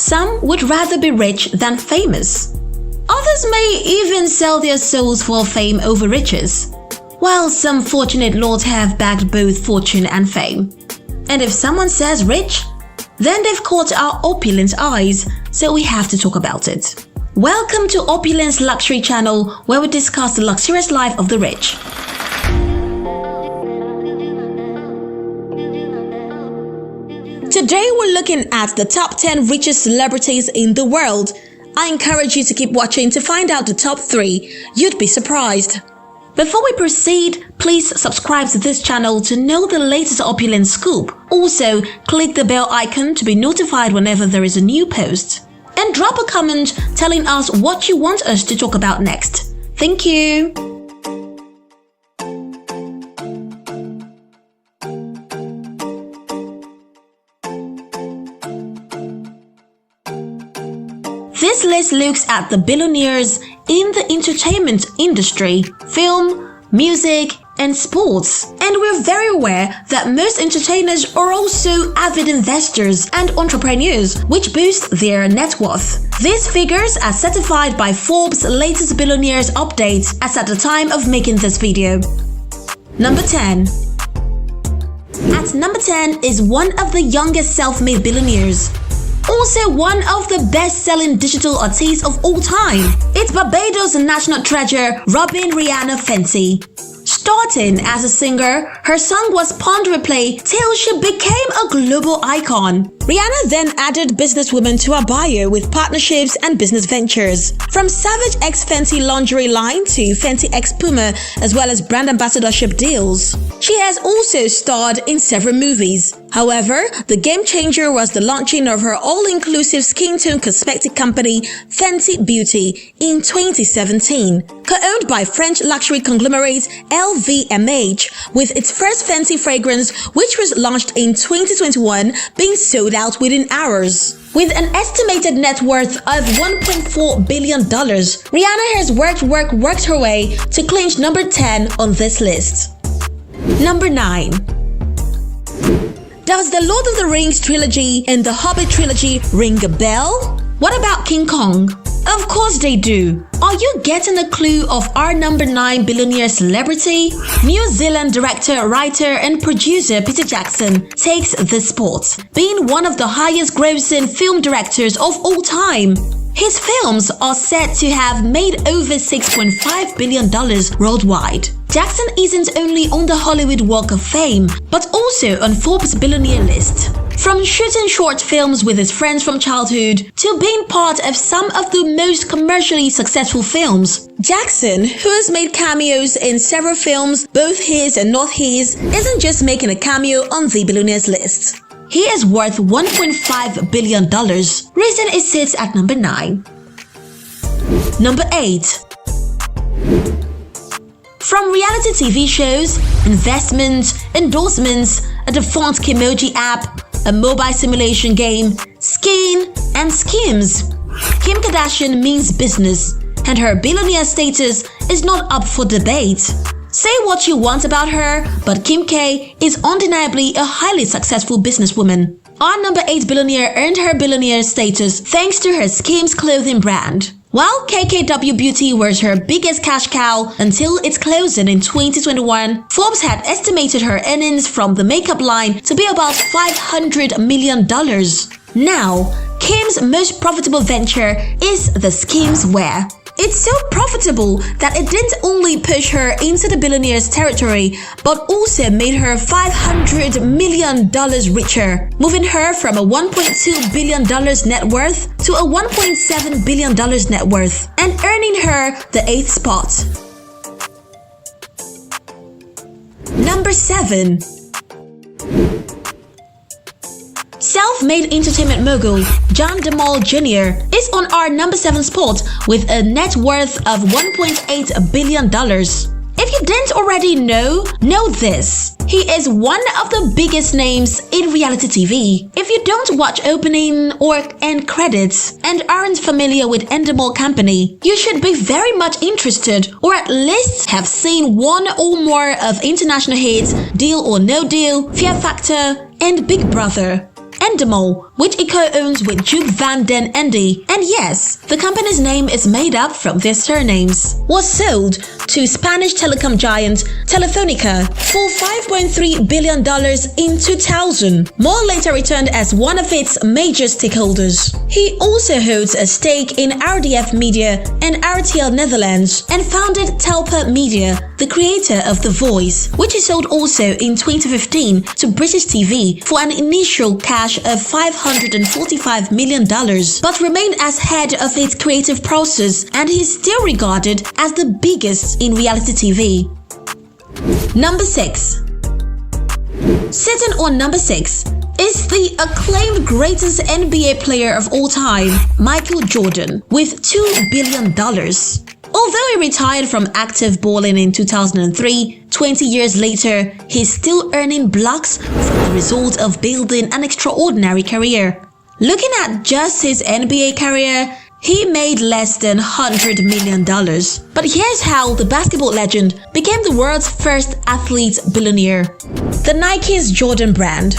Some would rather be rich than famous. Others may even sell their souls for fame over riches, while some fortunate lords have bagged both fortune and fame. And if someone says rich, then they've caught our opulent eyes, so we have to talk about it. Welcome to Opulence Luxury channel, where we discuss the luxurious life of the rich. Today we're looking at the top 10 richest celebrities in the world. I encourage you to keep watching to find out the top 3. You'd be surprised. Before we proceed, please subscribe to this channel to know the latest opulence scoop. Also, click the bell icon to be notified whenever there is a new post. And drop a comment telling us what you want us to talk about next. Thank you. This list looks at the billionaires in the entertainment industry, film, music, and sports. And we're very aware that most entertainers are also avid investors and entrepreneurs, which boost their net worth. These figures are certified by Forbes' latest billionaires update as at the time of making this video. Number 10. At number 10 is one of the youngest self-made billionaires. Also one of the best-selling digital artists of all time. It's Barbados' national treasure, Robin Rihanna Fenty. Starting as a singer, her song was pawned replay till she became a global icon. Rihanna then added businesswoman to her bio with partnerships and business ventures. From Savage X Fenty lingerie line to Fenty X Puma, as well as brand ambassadorship deals. She has also starred in several movies. However, the game changer was the launching of her all-inclusive skin tone cosmetic company Fenty Beauty in 2017, co-owned by French luxury conglomerate LVMH, with its first Fenty fragrance, which was launched in 2021, being sold out within hours. With an estimated net worth of $1.4 billion, Rihanna has worked her way to clinch number 10 on this list. Number 9. Does the Lord of the Rings trilogy and the Hobbit trilogy ring a bell? What about King Kong? Of course they do. Are you getting a clue of our number 9 billionaire celebrity? New Zealand director, writer, and producer Peter Jackson takes the spot, being one of the highest grossing film directors of all time. His films are said to have made over $6.5 billion worldwide. Jackson isn't only on the Hollywood Walk of Fame, but also on Forbes' billionaire list. From shooting short films with his friends from childhood to being part of some of the most commercially successful films, Jackson, who has made cameos in several films, both his and not his, isn't just making a cameo on the billionaires list. He is worth $1.5 billion. Reason it sits at number 9. Number 8. From reality TV shows, investments, endorsements, a defunct Kimoji app, a mobile simulation game, skin, and schemes, Kim Kardashian means business, and her billionaire status is not up for debate. Say what you want about her, but Kim K is undeniably a highly successful businesswoman. Our number 8 billionaire earned her billionaire status thanks to her Skims clothing brand. While KKW Beauty was her biggest cash cow until its closing in 2021, Forbes had estimated her earnings from the makeup line to be about $500 million. Now, Kim's most profitable venture is the Skims wear. It's so profitable that it didn't only push her into the billionaire's territory, but also made her $500 million richer, moving her from a $1.2 billion net worth to a $1.7 billion net worth, and earning her the 8th spot. Number 7. Self-made entertainment mogul John DeMol Jr. is on our number 7 spot with a net worth of $1.8 billion. If you didn't already know this. He is one of the biggest names in reality TV. If you don't watch opening or end credits and aren't familiar with Endemol Company, you should be very much interested, or at least have seen one or more of international hits Deal or No Deal, Fear Factor, and Big Brother. Endemol, which he co-owns with Duke Van Den Ende. And yes, the company's name is made up from their surnames. Was sold to Spanish telecom giant Telefonica for $5.3 billion in 2000. More later returned as one of its major stakeholders. He also holds a stake in RDF Media and RTL Netherlands and founded Telpa Media, the creator of The Voice, which he sold also in 2015 to British TV for an initial cash of $545 million, but remained as head of its creative process, and he is still regarded as the biggest in reality TV. Number 6. Sitting on number 6 is the acclaimed greatest NBA player of all time, Michael Jordan, with $2 billion. Although he retired from active balling in 2003, 20 years later, he's still earning blocks from the result of building an extraordinary career. Looking at just his NBA career, he made less than $100 million. But here's how the basketball legend became the world's first athlete billionaire. The Nike's Jordan brand.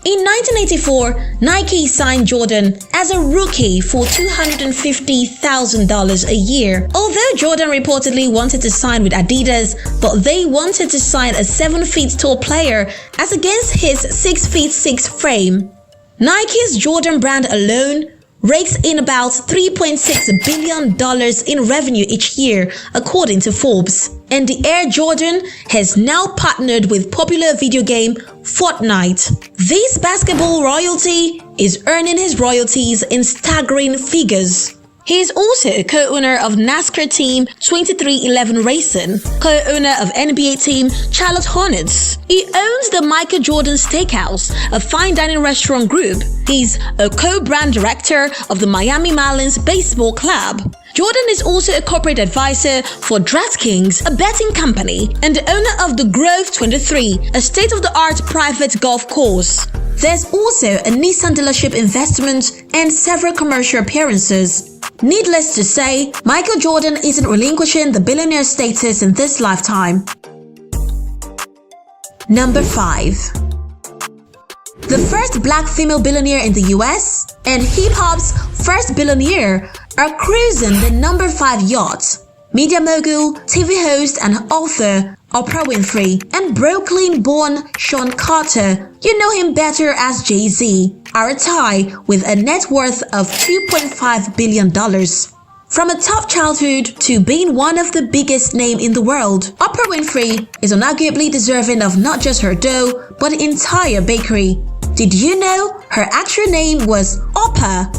In 1984, Nike signed Jordan as a rookie for $250,000 a year. Although Jordan reportedly wanted to sign with Adidas, but they wanted to sign a 7 feet tall player as against his 6 feet 6 frame. Nike's Jordan brand alone rakes in about $3.6 billion in revenue each year, according to Forbes. And the Air Jordan has now partnered with popular video game Fortnite. This basketball royalty is earning his royalties in staggering figures. He is also a co-owner of NASCAR Team 2311 Racing, co-owner of NBA team Charlotte Hornets. He owns the Michael Jordan Steakhouse, a fine dining restaurant group. He's a co-brand director of the Miami Marlins Baseball Club. Jordan is also a corporate advisor for DraftKings, a betting company, and the owner of the Grove 23, a state-of-the-art private golf course. There's also a Nissan dealership investment and several commercial appearances. Needless to say, Michael Jordan isn't relinquishing the billionaire status in this lifetime. Number 5. The first black female billionaire in the US and hip-hop's first billionaire are cruising the number 5 yacht. Media mogul, TV host and author Oprah Winfrey and Brooklyn-born Sean Carter, you know him better as Jay-Z, are a tie with a net worth of $2.5 billion. From a tough childhood to being one of the biggest names in the world, Oprah Winfrey is unarguably deserving of not just her dough, but the entire bakery. Did you know her actual name was Oprah?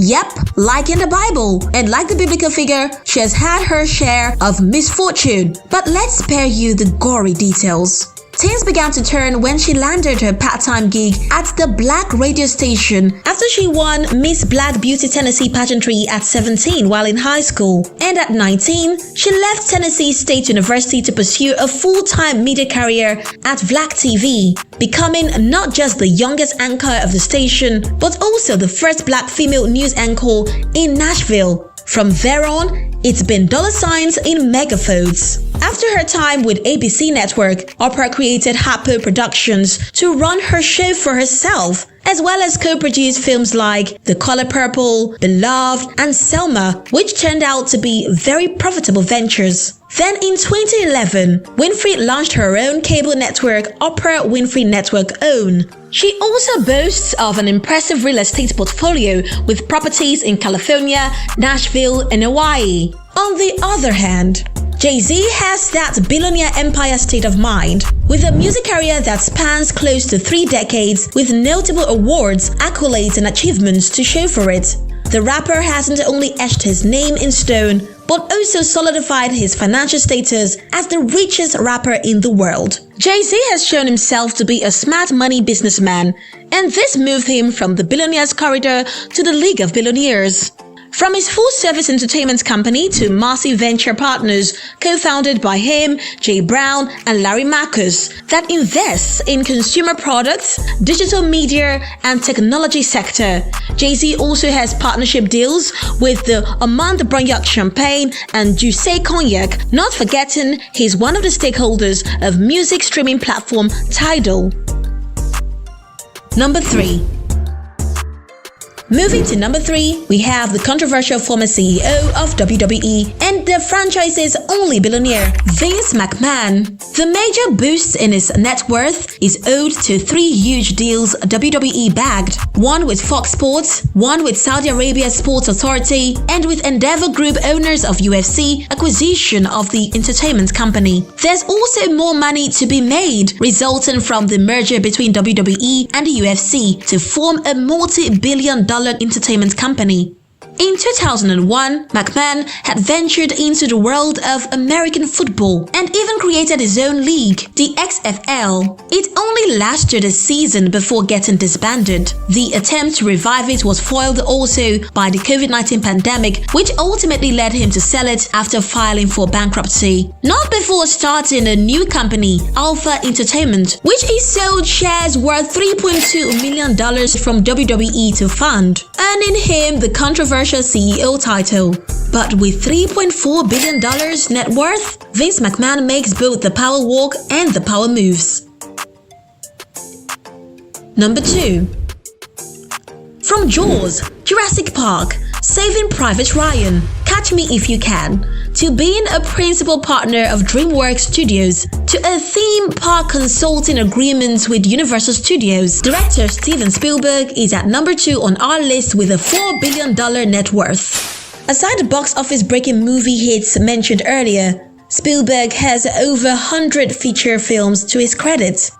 Yep, like in the Bible, and like the biblical figure, she has had her share of misfortune. But let's spare you the gory details. Things began to turn when she landed her part-time gig at the Black radio station after she won Miss Black Beauty Tennessee pageantry at 17 while in high school. And at 19, she left Tennessee State University to pursue a full-time media career at Black TV, becoming not just the youngest anchor of the station, but also the first black female news anchor in Nashville. From there on, it's been dollar signs in megaphones. After her time with ABC Network, Oprah created Harpo Productions to run her show for herself, as well as co-produce films like The Color Purple, Beloved, and Selma, which turned out to be very profitable ventures. Then in 2011, Winfrey launched her own cable network, Oprah Winfrey Network OWN. She also boasts of an impressive real estate portfolio with properties in California, Nashville, and Hawaii. On the other hand, Jay-Z has that billionaire empire state of mind, with a music career that spans close to 3 decades with notable awards, accolades, and achievements to show for it. The rapper hasn't only etched his name in stone, but also solidified his financial status as the richest rapper in the world. Jay-Z has shown himself to be a smart money businessman, and this moved him from the billionaires corridor to the League of Billionaires. From his full-service entertainment company to massive venture partners co-founded by him, Jay Brown, and Larry Marcus that invests in consumer products, digital media, and technology sector. Jay-Z also has partnership deals with the Armand Brognac Champagne and Douce Cognac, not forgetting he's one of the stakeholders of music streaming platform Tidal. Number 3. Moving to number 3, we have the controversial former CEO of WWE and the franchise's only billionaire, Vince McMahon. The major boost in his net worth is owed to 3 huge deals WWE bagged, one with Fox Sports, one with Saudi Arabia Sports Authority, and with Endeavor Group owners of UFC acquisition of the entertainment company. There's also more money to be made resulting from the merger between WWE and the UFC to form a multi-billion-dollar entertainment company. In 2001, McMahon had ventured into the world of American football and even created his own league, the XFL. It only lasted a season before getting disbanded. The attempt to revive it was foiled also by the COVID-19 pandemic, which ultimately led him to sell it after filing for bankruptcy. Not before starting a new company, Alpha Entertainment, which he sold shares worth $3.2 million from WWE to fund, earning him the controversial CEO title. But with $3.4 billion net worth, Vince McMahon makes both the power walk and the power moves. Number 2. From Jaws, Jurassic Park, Saving Private Ryan, Catch Me If You Can, to being a principal partner of DreamWorks Studios, to a theme park consulting agreement with Universal Studios, director Steven Spielberg is at number 2 on our list with a $4 billion net worth. Aside the box office breaking movie hits mentioned earlier, Spielberg has over 100 feature films to his credit.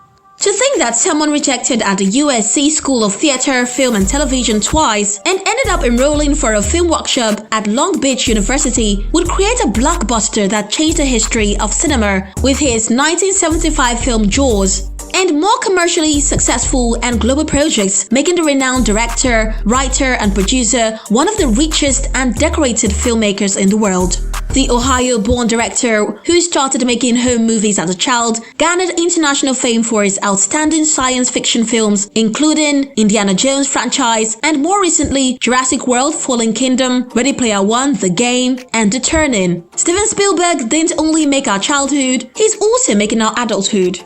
To think that someone rejected at the USC School of Theatre, Film and Television twice and ended up enrolling for a film workshop at Long Beach University would create a blockbuster that changed the history of cinema with his 1975 film Jaws, and more commercially successful and global projects, making the renowned director, writer and producer one of the richest and decorated filmmakers in the world. The Ohio-born director, who started making home movies as a child, garnered international fame for his outstanding science fiction films, including Indiana Jones franchise and more recently Jurassic World: Fallen Kingdom, Ready Player One: The Game, and The Turning. Steven Spielberg didn't only make our childhood, he's also making our adulthood.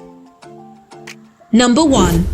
Number 1.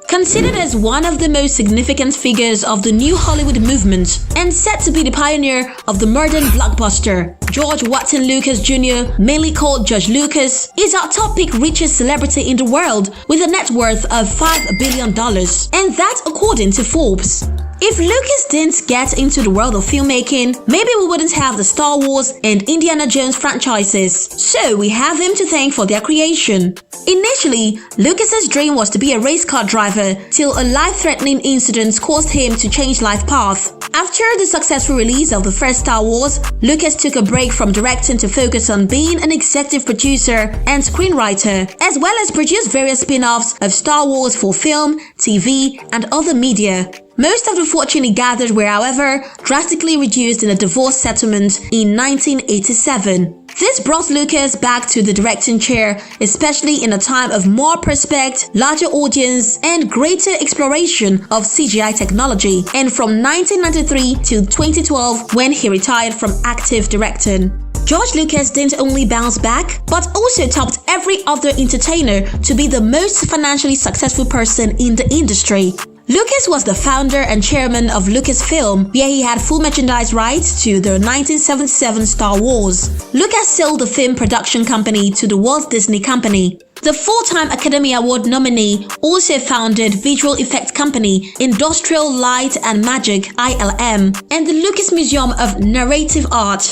Considered as one of the most significant figures of the new Hollywood movement and said to be the pioneer of the modern blockbuster, George Watson Lucas Jr., mainly called George Lucas, is our top pick richest celebrity in the world with a net worth of $5 billion, and that according to Forbes. If Lucas didn't get into the world of filmmaking, maybe we wouldn't have the Star Wars and Indiana Jones franchises, so we have him to thank for their creation. Initially, Lucas's dream was to be a race car driver till a life-threatening incident caused him to change life path. After the successful release of the first Star Wars, Lucas took a break from directing to focus on being an executive producer and screenwriter, as well as produce various spin-offs of Star Wars for film, TV, and other media. Most of the fortune he gathered were, however, drastically reduced in a divorce settlement in 1987. This brought Lucas back to the directing chair, especially in a time of more prospect, larger audience, and greater exploration of CGI technology, and from 1993 to 2012 when he retired from active directing. George Lucas didn't only bounce back, but also topped every other entertainer to be the most financially successful person in the industry. Lucas was the founder and chairman of Lucasfilm, where he had full merchandise rights to the 1977 Star Wars. Lucas sold the film production company to the Walt Disney Company. The four-time Academy Award nominee also founded visual effects company Industrial Light and Magic (ILM) and the Lucas Museum of Narrative Art.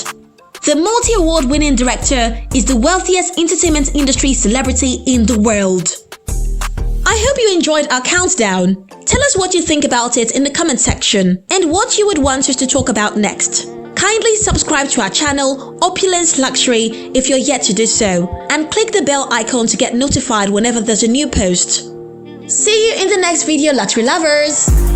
The multi-award-winning director is the wealthiest entertainment industry celebrity in the world. I hope you enjoyed our countdown. Tell us what you think about it in the comment section and what you would want us to talk about next. Kindly subscribe to our channel, Opulence Luxury, if you're yet to do so, and click the bell icon to get notified whenever there's a new post. See you in the next video, luxury lovers!